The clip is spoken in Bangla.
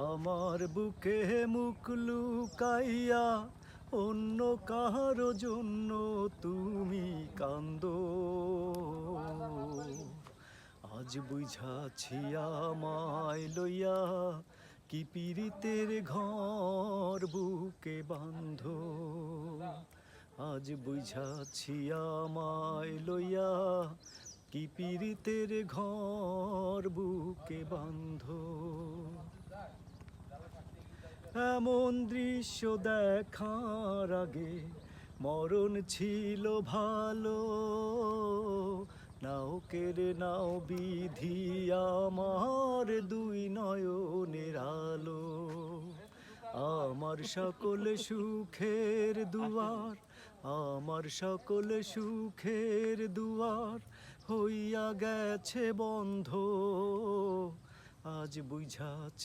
আমার বুকে মুখ লুকাইয়া অন্য কারো জন্য তুমি কান্দো। আজ বুঝাছি আমায় লইয়া কি পীড়িতের ঘর বুকে বাঁধো। আজ বুঝাছি আমায় লইয়া কি পীড়িতের ঘর বুকে বাঁধো। এমন দৃশ্য দেখার আগে মরণ ছিল ভালো। নাও কেড়ে নাও বিধি আমার দুই নয়নের আলো। আমার সকল সুখের দুয়ার, আমার সকল সুখের দুয়ার হইয়া গেছে বন্ধ। আজ বুঝাছি